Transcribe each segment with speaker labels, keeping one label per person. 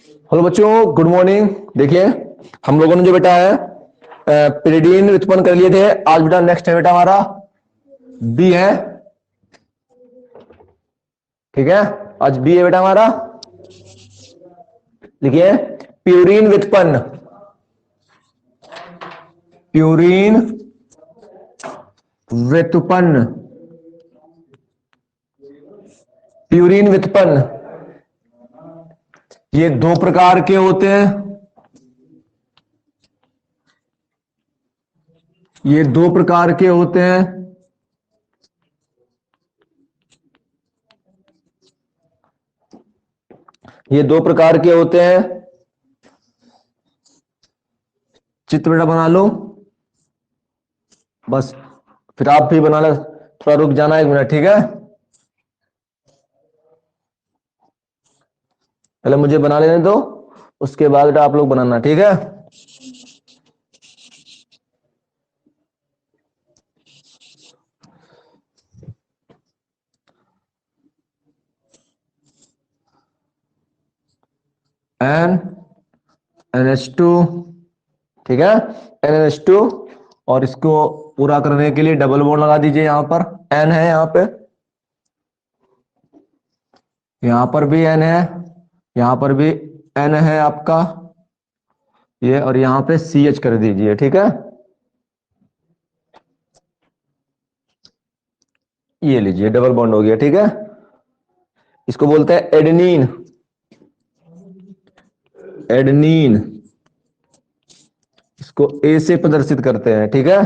Speaker 1: Hello बच्चों, good morning. देखिए, हम लोगों ने जो बेटा है पिरिडीन उत्पन्न कर लिए थे। आज बेटा नेक्स्ट है बेटा हमारा बी है। ठीक है, आज बी है बेटा हमारा। लिखिए, प्यूरिन व्युत्पन्न। प्यूरिन व्युत्पन्न। प्यूरिन व्युत्पन्न ये दो प्रकार के होते हैं। ये दो प्रकार के होते हैं। ये दो प्रकार के होते हैं। चित्र बेटा बना लो बस, फिर आप भी बना लो। थोड़ा रुक जाना 1 मिनट, ठीक है। पहले मुझे बना लेने दो, उसके बाद बेटा आप लोग बनाना, ठीक है। NH2, ठीक है, NH2। और इसको पूरा करने के लिए डबल बॉन्ड लगा दीजिए। यहां पर N है, यहां पर भी N है, यहां पर भी N है आपका ये, और यहां पे CH कर दीजिए, ठीक है। ये लीजिए, डबल बॉन्ड हो गया, ठीक है। इसको बोलते हैं एडेनिन। एडेनिन इसको ए से प्रदर्शित करते हैं, ठीक है।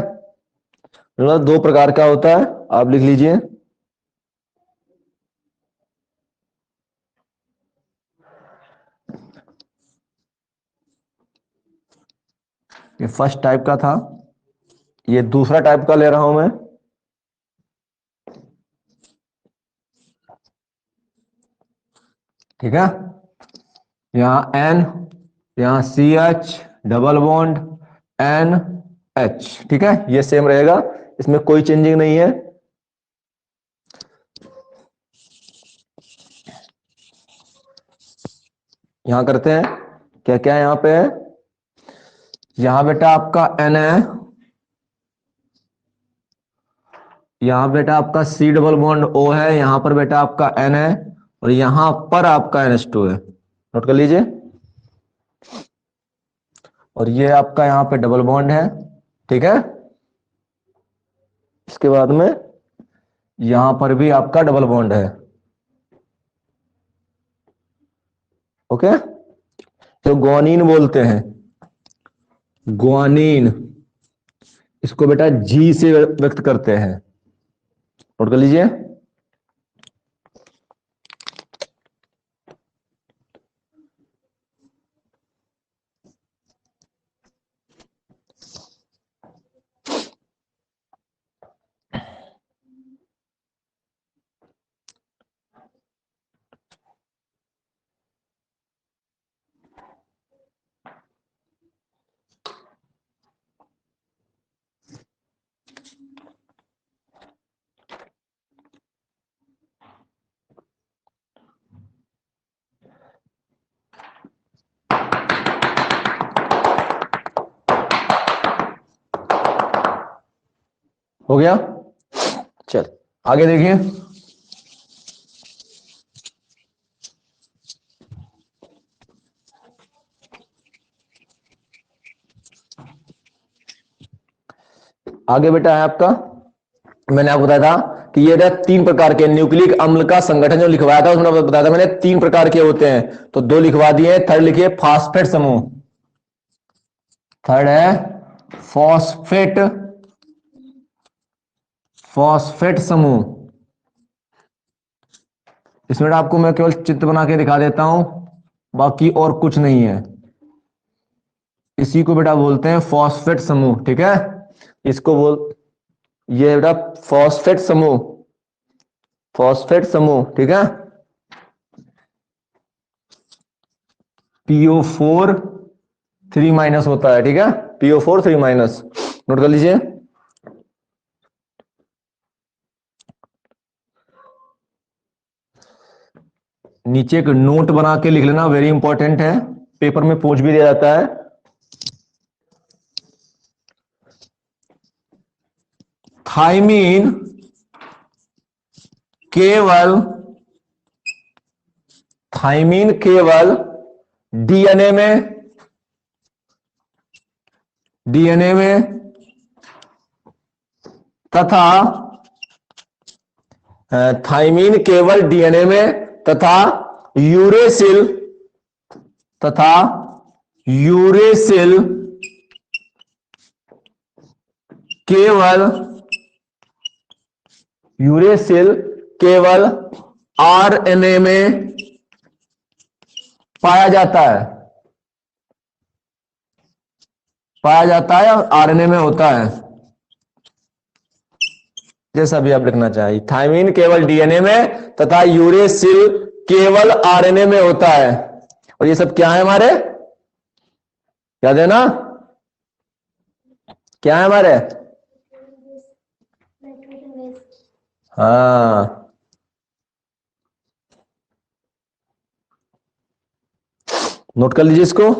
Speaker 1: मतलब दो प्रकार का होता है, आप लिख लीजिए। ये फर्स्ट टाइप का था, ये दूसरा टाइप का ले रहा हूं मैं। ठीक है, यहां N, यहां CH, डबल बॉन्ड NH, ठीक है। ये सेम रहेगा, इसमें कोई चेंजिंग नहीं है। यहां करते हैं क्या क्या यहां पे है। यहां बेटा आपका N है, यहां बेटा आपका C डबल बॉन्ड O है, यहां पर बेटा आपका N है, और यहां पर आपका NH2 है। नोट कर लीजिए। और ये आपका यहां पे डबल बॉन्ड है, ठीक है। इसके बाद में यहां पर भी आपका डबल बॉन्ड है, ओके। तो ग्वानिन बोलते हैं, ग्वानिन। इसको बेटा G से व्यक्त करते हैं। नोट कर लीजिए। हो गया, चल आगे देखिए। आगे बेटा है आपका, मैंने आपको बताया था कि ये 3 प्रकार के न्यूक्लिक अम्ल का संगठन जो लिखवाया था, उसमें बताया था मैंने 3 प्रकार के होते हैं, तो 2 लिखवा दिए। थर्ड लिखिए, फास्फेट समूह। थर्ड है फॉस्फेट, फॉस्फेट समूह। इसमें आपको मैं केवल चित्र बना के दिखा देता हूं, बाकी और कुछ नहीं है। इसी को बेटा बोलते हैं फॉस्फेट समूह, ठीक है। इसको बोल, ये बेटा फॉस्फेट समूह, फॉस्फेट समूह, ठीक है। PO4 3- होता है, ठीक है। PO4 3-। नोट कर लीजिए। नीचे एक नोट बना के लिख लेना, वेरी इंपॉर्टेंट है। पेपर में पूछ भी दिया जाता है। थाइमीन केवल डीएनए में तथा थाइमीन केवल डीएनए में तथा यूरेसिल केवल आरएनए में पाया जाता है और आरएनए में होता है। जैसा भी आप लिखना चाहिए, थाइमीन केवल डीएनए में तथा यूरेसिल केवल आरएनए में होता है। और ये सब क्या है हमारे, याद है ना, क्या है हमारे? हाँ, नोट कर लीजिए इसको।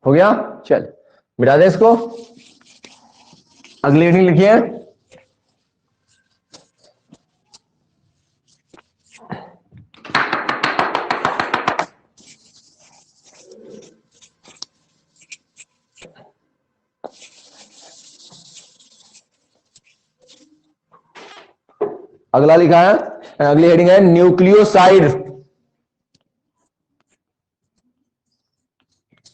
Speaker 1: हो गया, चल मिटा दें इसको। अगली हेडिंग लिखिए, अगला लिखा है, अगली हेडिंग है न्यूक्लियोसाइड।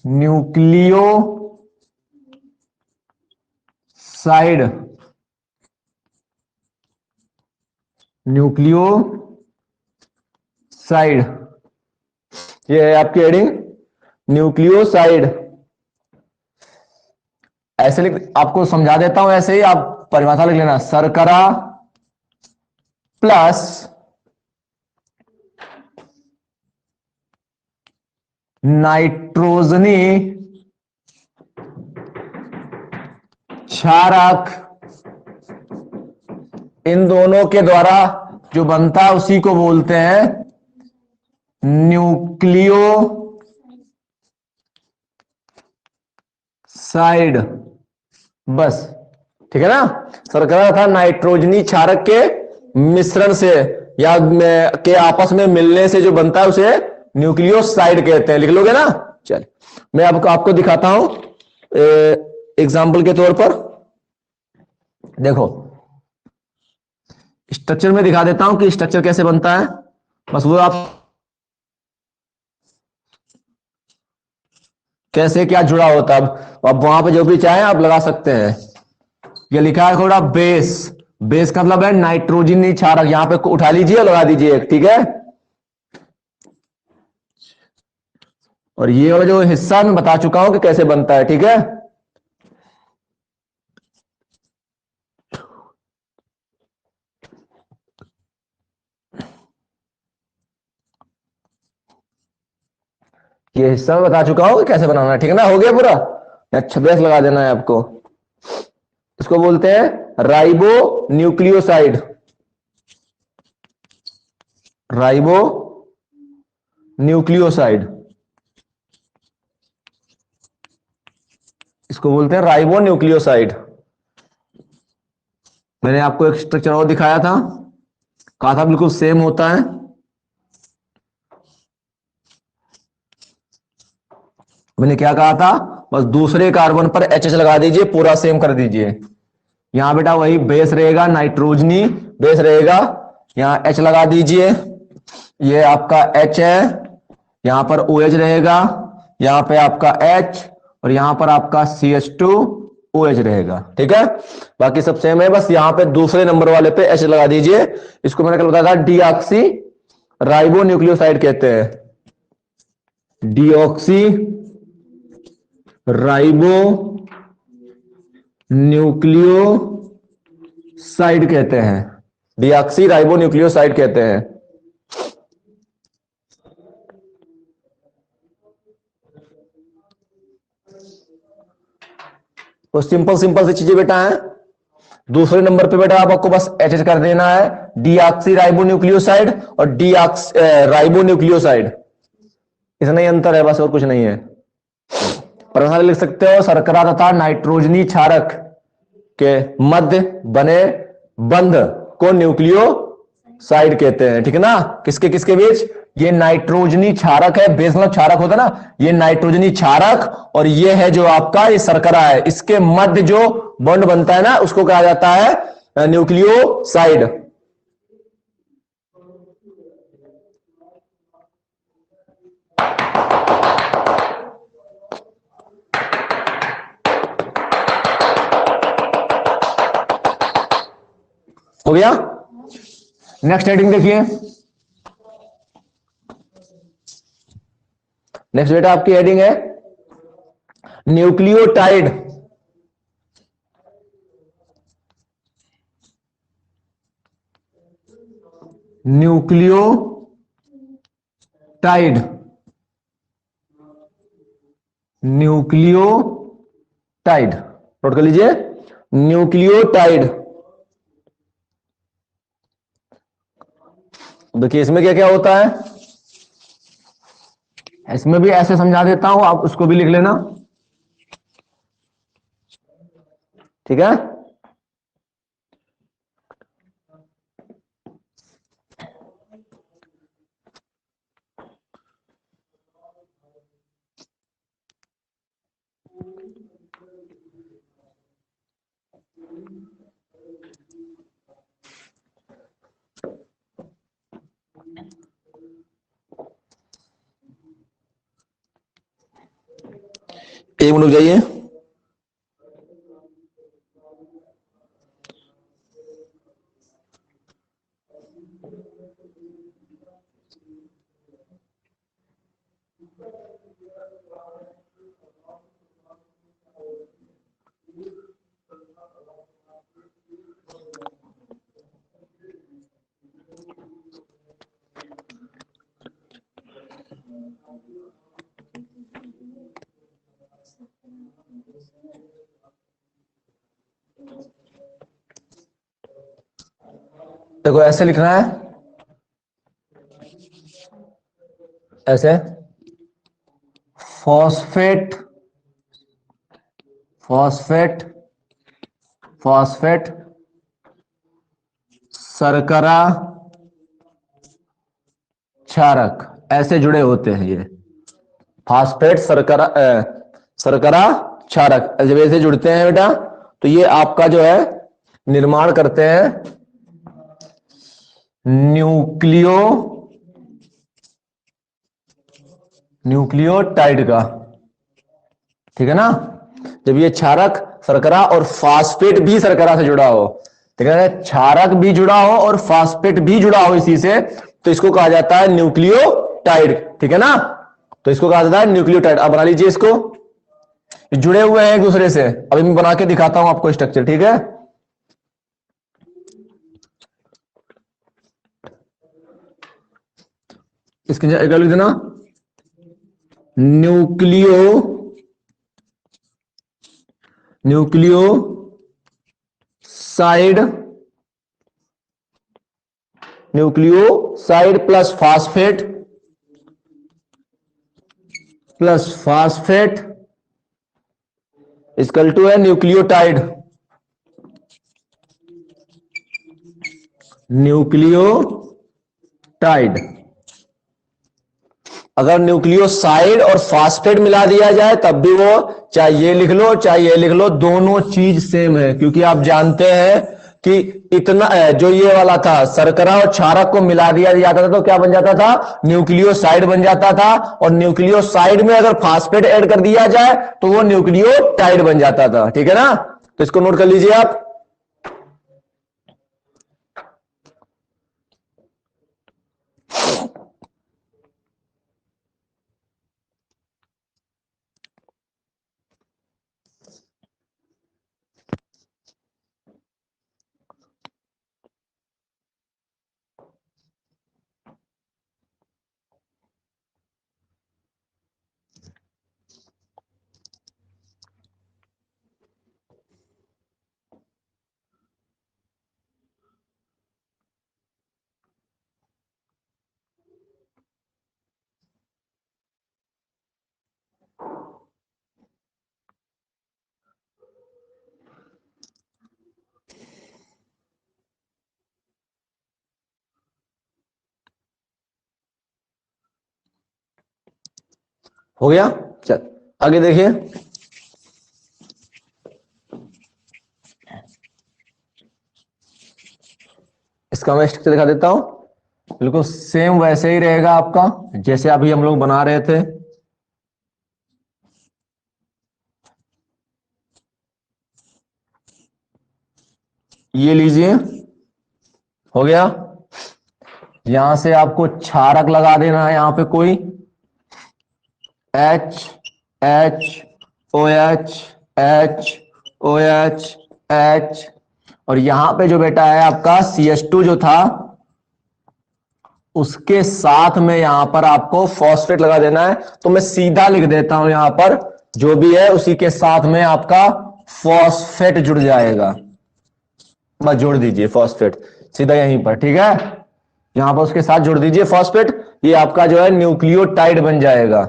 Speaker 1: न्यूक्लियोसाइड, ये है आपकी हेडिंग न्यूक्लियोसाइड। ऐसे लिख, आपको समझा देता हूं, ऐसे ही आप परिभाषा लिख लेना, शर्करा प्लस नाइट्रोजनी क्षारक, इन दोनों के द्वारा जो बनता है उसी को बोलते हैं न्यूक्लियोसाइड। बस ठीक है ना। शर्करा तथा नाइट्रोजनी क्षारक के मिश्रण से या के आपस में मिलने से जो बनता है उसे न्यूक्लियोसाइड कहते हैं। लिख लोगे ना। चल मैं आपको दिखाता हूं एग्जाम्पल के तौर पर। देखो स्ट्रक्चर में दिखा देता हूं कि स्ट्रक्चर कैसे बनता है, बस वो आप कैसे क्या जुड़ा होता है। अब वहां पे जो भी चाहे आप लगा सकते हैं। ये लिखा है थोड़ा बेस का मतलब है नाइट्रोजनी क्षारक, यहां पे उठा लीजिए और लगा दीजिए एक, ठीक है। और ये वाला जो हिस्सा मैं बता चुका हूं कि कैसे बनता है, ठीक है। ये हिस्सा मैं बता चुका हूं कि कैसे बनाना है, ठीक है ना। हो गया पूरा, 26 लगा देना है आपको। इसको बोलते हैं राइबो न्यूक्लियोसाइड। राइबो न्यूक्लियोसाइड, इसको बोलते हैं राइबो न्यूक्लियोसाइड। मैंने आपको एक स्ट्रक्चर और दिखाया था, कहा था बिल्कुल सेम होता है। मैंने क्या कहा था, बस दूसरे कार्बन पर एच लगा दीजिए, पूरा सेम कर दीजिए। यहां बेटा वही बेस रहेगा, नाइट्रोजनी बेस रहेगा, यहां एच लगा दीजिए। ये आपका एच है, यहां पर ओ एच रहेगा, यहां पे आपका एच और यहां पर आपका CH2OH रहेगा, ठीक है। बाकी सब सेम है, बस यहां पे दूसरे नंबर वाले पे एच लगा दीजिए। इसको मैंने कल बताया था डीऑक्सी राइबो न्यूक्लियोसाइड कहते हैं। डीऑक्सी राइबो न्यूक्लियोसाइड कहते हैं, डीऑक्सी राइबो न्यूक्लियोसाइड कहते हैं। तो सिंपल सी चीजें बेटा है। दूसरे नंबर पे बेटा आपको बस एच कर देना है, डीऑक्सी राइबो न्यूक्लियोसाइड और राइबो न्यूक्लियोसाइड, इतना ही अंतर है बस, और कुछ नहीं है। प्रश्न लिख सकते हो, शर्करा तथा नाइट्रोजनी क्षारक के मध्य बने बंध को न्यूक्लियोसाइड कहते हैं, ठीक है ना। किसके किसके बीच, ये नाइट्रोजनी क्षारक है, बेस मतलब क्षारक होता है ना, ये नाइट्रोजनी क्षारक और ये है जो आपका ये शर्करा है, इसके मध्य जो बॉन्ड बनता है ना उसको कहा जाता है न्यूक्लियोसाइड। हो गया। नेक्स्ट हेडिंग देखिए, नेक्स्ट बेटा आपकी हेडिंग है न्यूक्लियोटाइड। न्यूक्लियोटाइड, न्यूक्लियोटाइड नोट कर लीजिए, न्यूक्लियोटाइड। देखिए इसमें क्या क्या होता है, इसमें भी ऐसे समझा देता हूं, आप उसको भी लिख लेना, ठीक है। एक मिनट जाइए, देखो ऐसे लिखना है, ऐसे फॉस्फेट, फॉस्फेट, फॉस्फेट, शर्करा क्षारक ऐसे जुड़े होते हैं ये, फास्फेट शर्करा शर्करा क्षारक जब ऐसे जुड़ते हैं बेटा तो ये आपका जो है निर्माण करते हैं न्यूक्लियो न्यूक्लियोटाइड का, ठीक है ना। जब ये क्षारक शर्करा और फास्फेट भी शर्करा से जुड़ा हो, ठीक है, क्षारक भी जुड़ा हो और फास्फेट भी जुड़ा हो इसी से, तो इसको कहा जाता है न्यूक्लियोटाइड, ठीक है ना। तो इसको कहा जाता है न्यूक्लियोटाइड। अब बना लीजिए इसको, जुड़े हुए हैं एक दूसरे से, अभी मैं बना के दिखाता हूं आपको स्ट्रक्चर, ठीक है। इसके जगह लिख देना न्यूक्लियो nucleoside, nucleoside plus phosphate equal to है न्यूक्लियोटाइड, न्यूक्लियोटाइड। अगर न्यूक्लियोसाइड और फास्फेट मिला दिया जाए तब भी वो, चाहे ये लिख लो चाहे ये लिख लो, दोनों चीज सेम है, क्योंकि आप जानते हैं कि इतना जो ये वाला था शर्करा और क्षारक को मिला दिया जाता था तो क्या बन जाता था, न्यूक्लियोसाइड बन जाता था, और न्यूक्लियोसाइड में अगर फास्फेट ऐड कर दिया जाए तो वो न्यूक्लियोटाइड बन जाता था, ठीक है ना। तो इसको नोट कर लीजिए आप। हो गया। चल आगे देखिए, इसका मैं स्ट्रक्चर दिखा देता हूं। बिल्कुल सेम वैसे ही रहेगा आपका जैसे अभी हम लोग बना रहे थे। ये लीजिए, हो गया। यहां से आपको क्षारक लगा देना है, यहां पे कोई H H O H H O H H, और यहां पे जो बेटा है आपका CH2 जो था उसके साथ में यहां पर आपको फॉस्फेट लगा देना है। तो मैं सीधा लिख देता हूं, यहां पर जो भी है उसी के साथ में आपका फॉस्फेट जुड़ जाएगा। बस जोड़ दीजिए फॉस्फेट सीधा यहीं पर, ठीक है। यहां पर उसके साथ जोड़ दीजिए फॉस्फेट, ये आपका जो है न्यूक्लियोटाइड बन जाएगा।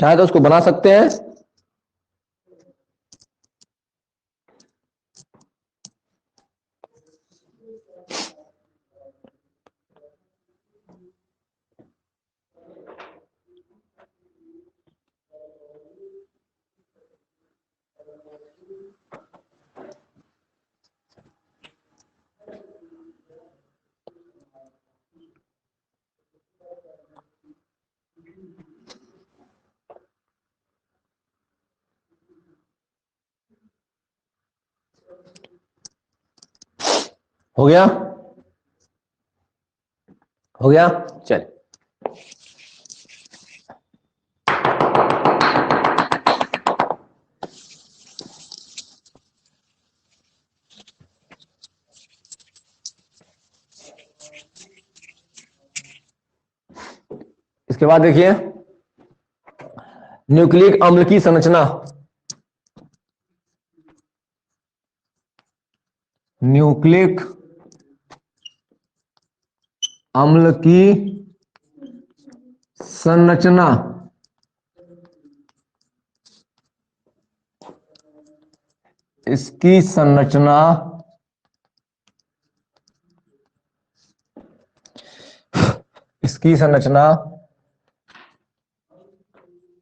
Speaker 1: चाहे तो उसको बना सकते हैं। हो गया, हो गया। चल इसके बाद देखिए न्यूक्लिक अम्ल की संरचना। न्यूक्लिक अम्ल की संरचना, इसकी संरचना इसकी संरचना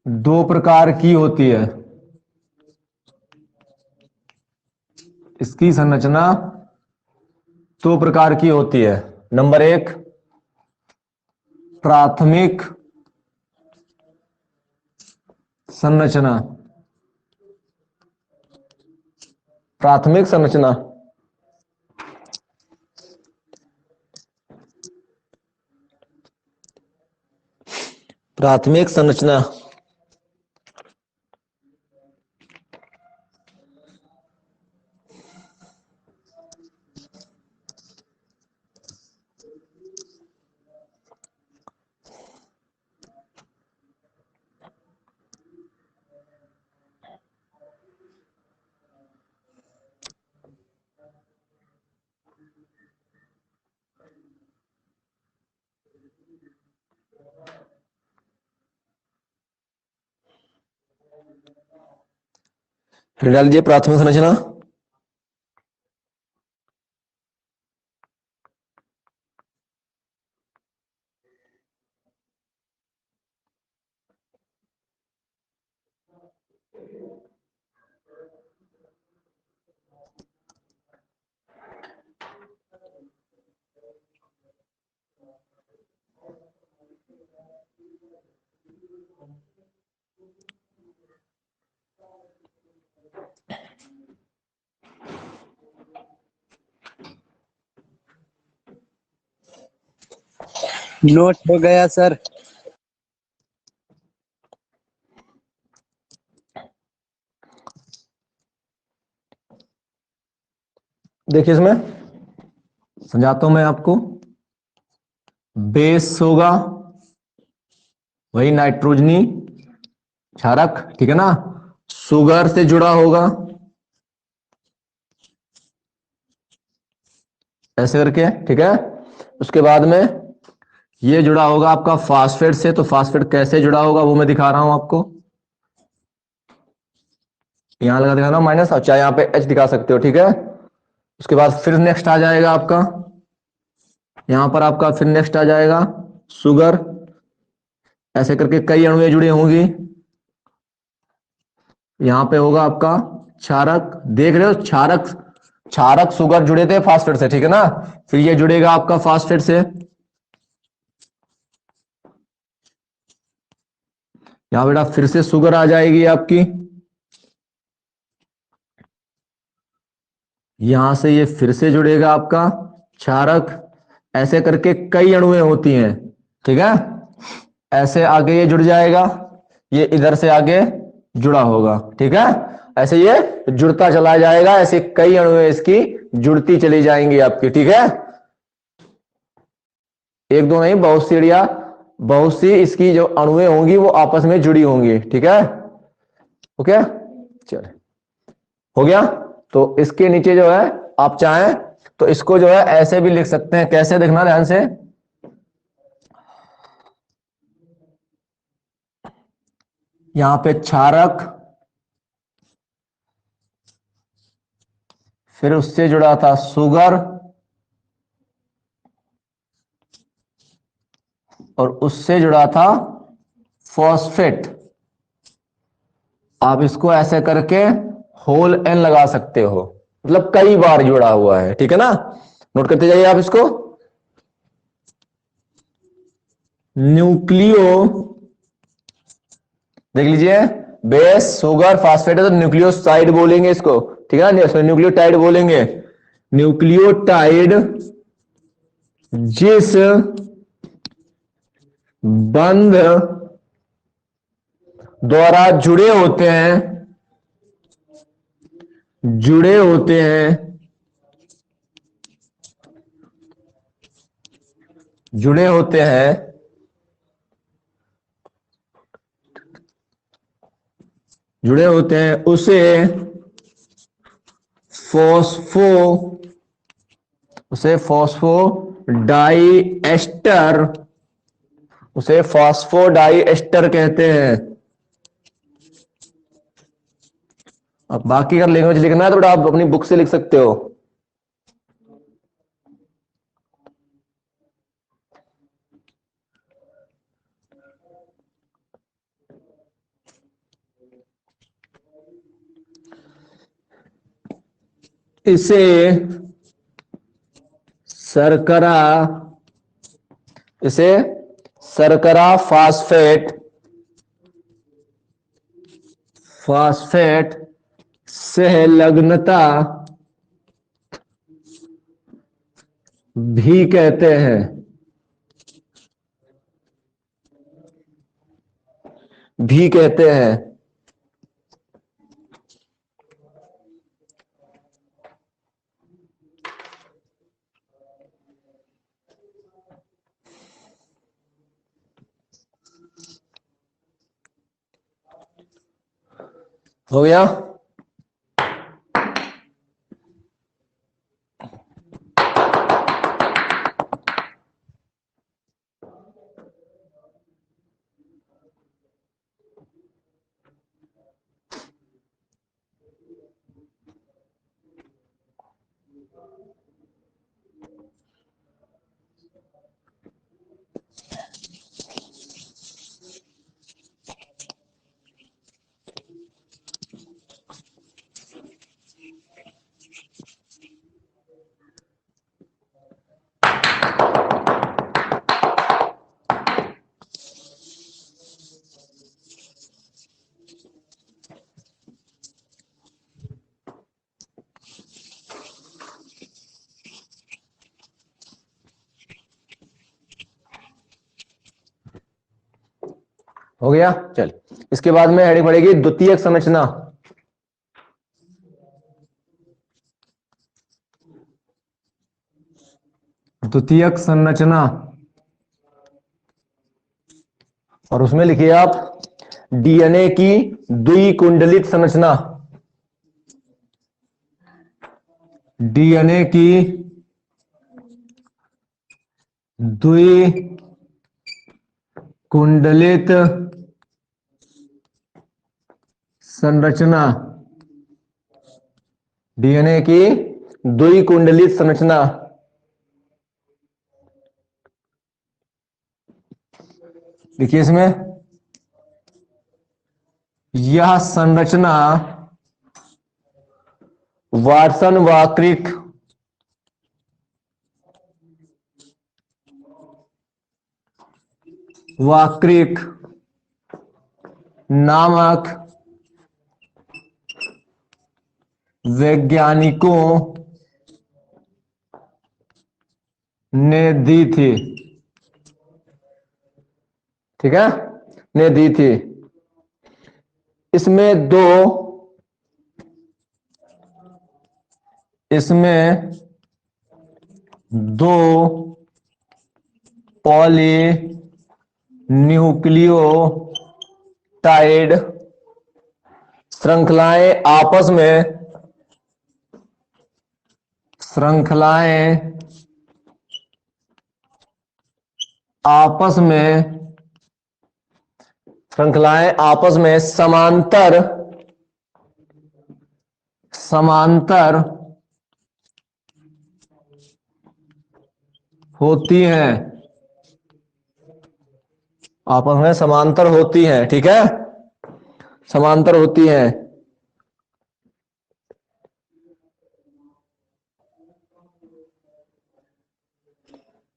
Speaker 1: दो प्रकार की होती है। इसकी संरचना दो प्रकार की होती है। नंबर एक, प्राथमिक संरचना। प्राथमिक संरचना प्राथमिक संरचना फिर डाल दीजिए प्राथमिक संरचना।
Speaker 2: नोट हो गया सर।
Speaker 1: देखिए इसमें समझाता हूं मैं आपको। बेस होगा वही नाइट्रोजनी क्षारक, ठीक है ना। शुगर से जुड़ा होगा ऐसे करके, ठीक है। उसके बाद में ये जुड़ा होगा आपका फास्फेट से। तो फास्फेट कैसे जुड़ा होगा वो मैं दिखा रहा हूं आपको। यहां लगा दिखा रहा हूं माइनस, और चाहे यहां पे H दिखा सकते हो, ठीक है। उसके बाद फिर नेक्स्ट आ जाएगा आपका, यहां पर आपका फिर नेक्स्ट आ जाएगा सुगर, ऐसे करके कई अणुएं जुड़ी होंगी। यहां पे होगा आपका क्षारक, देख रहे हो क्षारक, क्षारक सुगर जुड़े थे फास्फेट से, ठीक है ना। फिर ये जुड़ेगा आपका फास्फेट से, यहां बेटा फिर से सुगर आ जाएगी आपकी, यहां से ये फिर से जुड़ेगा आपका क्षारक, ऐसे करके कई अणुएं होती हैं, ठीक है। ऐसे आगे ये जुड़ जाएगा, ये इधर से आगे जुड़ा होगा, ठीक है। ऐसे ये जुड़ता चला जाएगा, ऐसे कई अणुएं इसकी जुड़ती चली जाएंगी आपकी, ठीक है। एक दो नहीं, बहुत सी अड़िया, बहुत सी इसकी जो अणुएं होंगी वो आपस में जुड़ी होंगी, ठीक है। ओके, चलिए हो गया। तो इसके नीचे जो है आप चाहें तो इसको जो है ऐसे भी लिख सकते हैं, कैसे देखना ध्यान से, यहां पे क्षारक, फिर उससे जुड़ा था सुगर, और उससे जुड़ा था फॉस्फेट। आप इसको ऐसे करके होल एन लगा सकते हो, मतलब कई बार जुड़ा हुआ है, ठीक है ना। नोट करते जाइए आप इसको। न्यूक्लियो, देख लीजिए, बेस सुगर फास्फेट है तो न्यूक्लियोसाइड बोलेंगे इसको, ठीक है ना, इसमें न्यूक्लियोटाइड बोलेंगे। न्यूक्लियोटाइड जिस बंध द्वारा जुड़े होते हैं, जुड़े होते हैं, जुड़े होते हैं, जुड़े होते हैं, उसे फॉस्फो, उसे फॉस्फो डाई एस्टर, उसे फॉस्फोडाई एस्टर कहते हैं। अब बाकी का लैंग्वेज लिखना है तो बेटा आप अपनी बुक से लिख सकते हो। इसे शर्करा, इसे शर्करा फास्फेट, फास्फेट सहलग्नता भी कहते हैं, भी कहते हैं। हो गया। हो गया, चल इसके बाद में हेडिंग पड़ेगी द्वितीयक संरचना। द्वितीयक संरचना, और उसमें लिखिए आप डीएनए की द्विकुंडलित संरचना, डीएनए की द्विकुंडलित संरचना, डीएनए की द्विकुंडलित संरचना। देखिए इसमें यह संरचना वाटसन वाक्रिक नामक वैज्ञानिकों ने दी थी। ठीक है, ने दी थी। इसमें दो पॉली न्यूक्लियोटाइड श्रृंखलाएं आपस में समांतर होती हैं, आपस में समांतर होती हैं। ठीक है, समांतर होती हैं।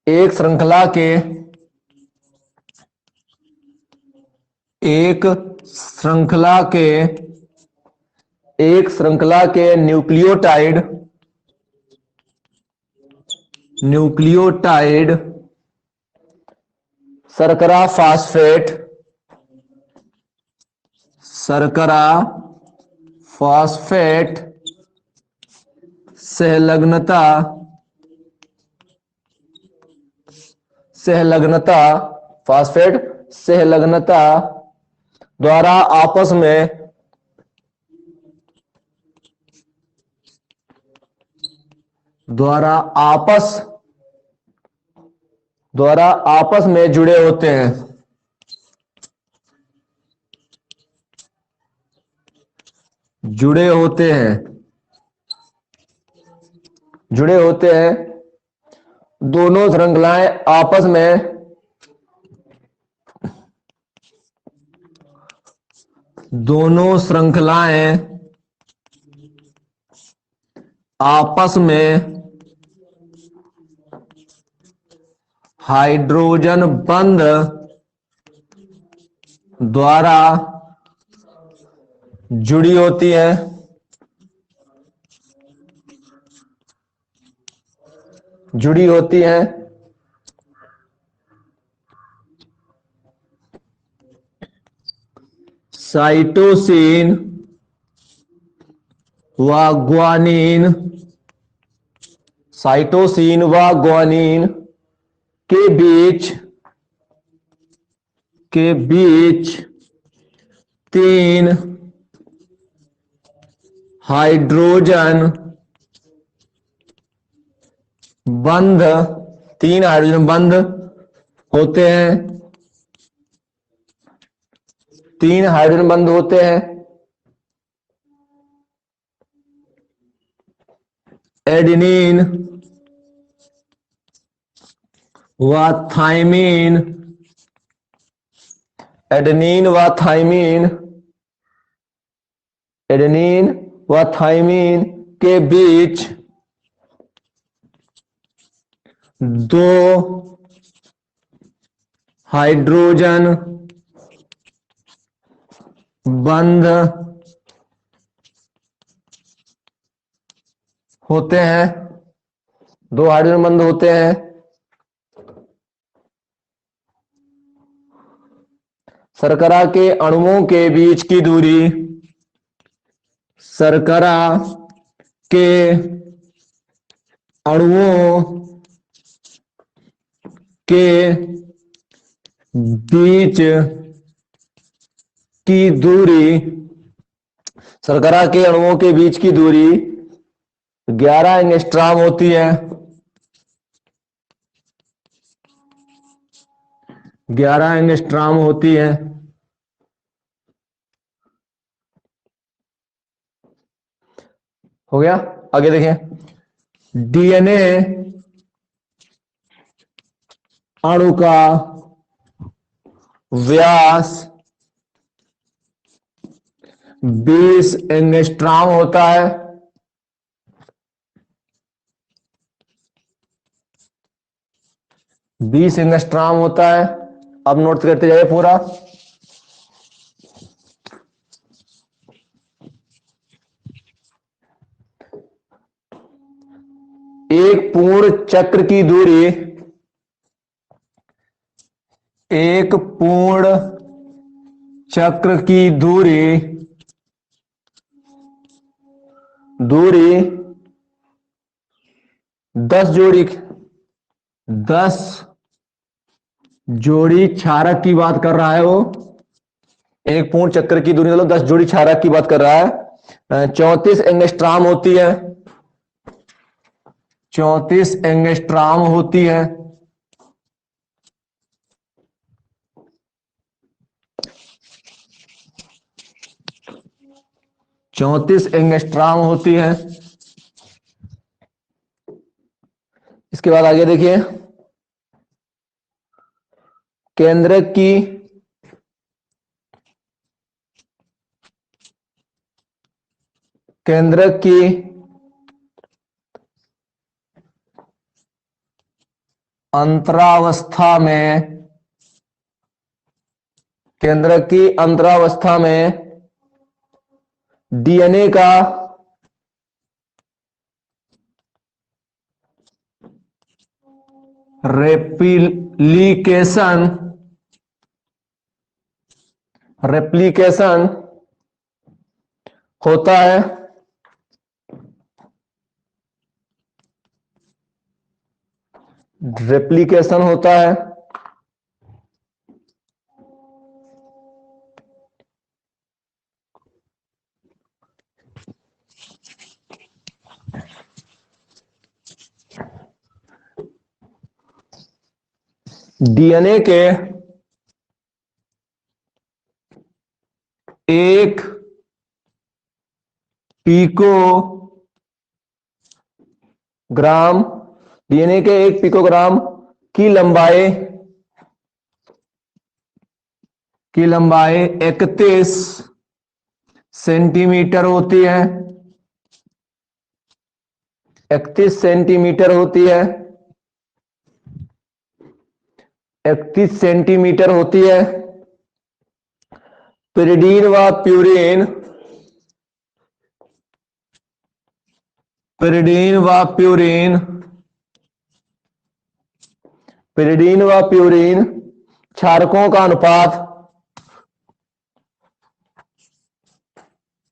Speaker 1: एक श्रृंखला के न्यूक्लियोटाइड शर्करा फॉस्फेट संलग्नता द्वारा आपस में जुड़े होते हैं। जुड़े होते हैं। दोनों श्रृंखलाएं आपस में हाइड्रोजन बंध द्वारा जुड़ी होती है। साइटोसिन व ग्वानिन के बीच 3 हाइड्रोजन बंध होते हैं। 3 हाइड्रोजन बंध होते हैं। एडेनिन व थाइमीन के बीच 2 हाइड्रोजन बंध होते हैं। 2 हाइड्रोजन बंध होते हैं। शर्करा के अणुओं के बीच की दूरी शर्करा के अणुओं के बीच की दूरी 11 एंगस्ट्रॉम होती है। 11 एंगस्ट्रॉम होती है। हो गया। आगे देखें, डीएनए अणु का व्यास 20 एंगस्ट्रॉम होता है। बीस एंगस्ट्रॉम होता है। अब नोट करते जाइए पूरा। एक पूर्ण चक्र की दूरी, एक पूर्ण चक्र की दूरी दूरी 10 जोड़ी, 10 जोड़ी क्षारक की बात कर रहा है वो। एक पूर्ण चक्र की दूरी मतलब 10 जोड़ी क्षारक की बात कर रहा है। 34 एंगस्ट्रॉम होती है। 34 एंगस्ट्रॉम होती है। 34 एंगस्ट्रॉम होती है। इसके बाद आगे देखिए, केंद्रक की केंद्रक की अंतरावस्था में, केंद्रक की अंतरावस्था में डीएनए का रेप्लिकेशन रेप्लिकेशन होता है। रेप्लिकेशन होता है। डीएनए के एक पिकोग्राम डीएनए के 1 पिकोग्राम की लंबाई 31 सेंटीमीटर होती है। 31 सेंटीमीटर होती है। 31 सेंटीमीटर होती है। पिरिडीन व प्यूरिन पिरिडीन व प्यूरिन पिरिडीन व प्यूरिन क्षारकों का अनुपात,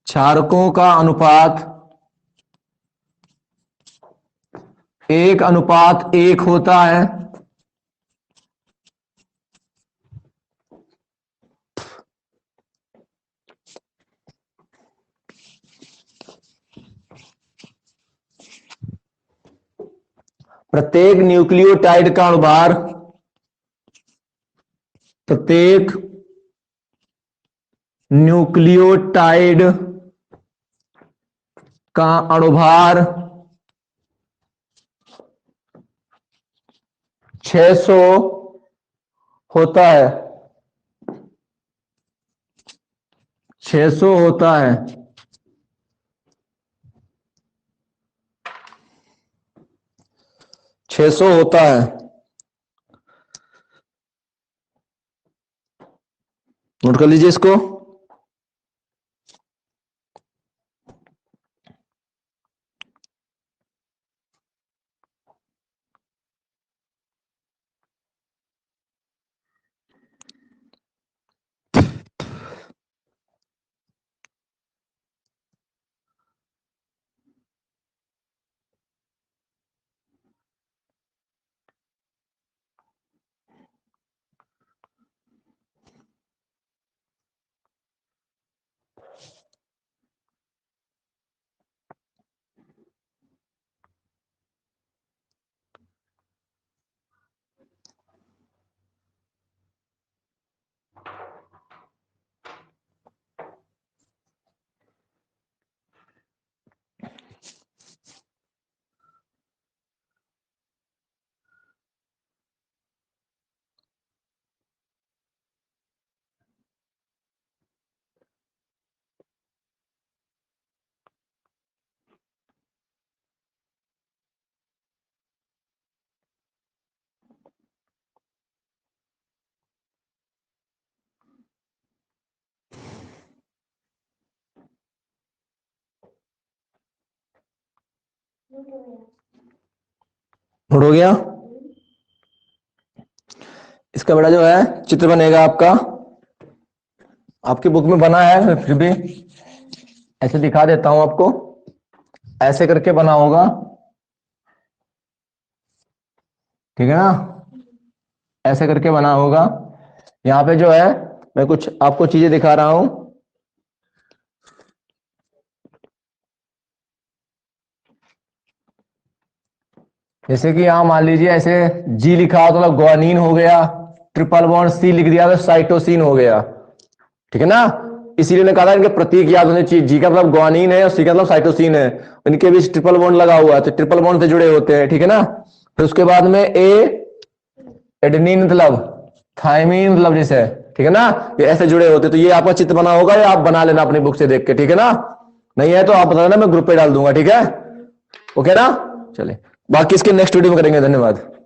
Speaker 1: क्षारकों का अनुपात 1:1 होता है। प्रत्येक न्यूक्लियोटाइड का अनुभार, प्रत्येक न्यूक्लियोटाइड का अनुभार 600 होता है। 600 होता है। 600 होता है। नोट कर लीजिए इसको। नोट हो गया? इसका बेटा जो है चित्र बनेगा आपका, आपकी बुक में बना है, फिर भी ऐसे दिखा देता हूं आपको। ऐसे करके बना होगा, ठीक है ना? ऐसे करके बना होगा। यहां पे जो है मैं कुछ आपको चीजें दिखा रहा हूं। जैसे कि यहां मान लीजिए ऐसे जी लिखा तो मतलब ग्वानिन हो गया, ट्रिपल बॉन्ड सी लिख दिया तो साइटोसिन हो गया, ठीक है ना? इसीलिए ने कहा था इनके प्रतीक याद होने चाहिए। जी का मतलब ग्वानिन है और सी का मतलब साइटोसिन है। इनके बीच ट्रिपल बॉन्ड लगा हुआ है तो ट्रिपल बॉन्ड से जुड़े होते हैं, ठीक है ना? फिर उसके बाद में ए एडेनिन मतलब थायमिन मतलब जैसे, ठीक है ना? ये ऐसे जुड़े होते, तो ये आपका चित्र बना होगा, या आप बना लेना अपनी बुक से देख के, ठीक है ना? नहीं है तो आप बता देना, मैं ग्रुप पे डाल दूंगा, ठीक है? ओके ना? चले, बाकी इसके नेक्स्ट वीडियो में करेंगे। धन्यवाद।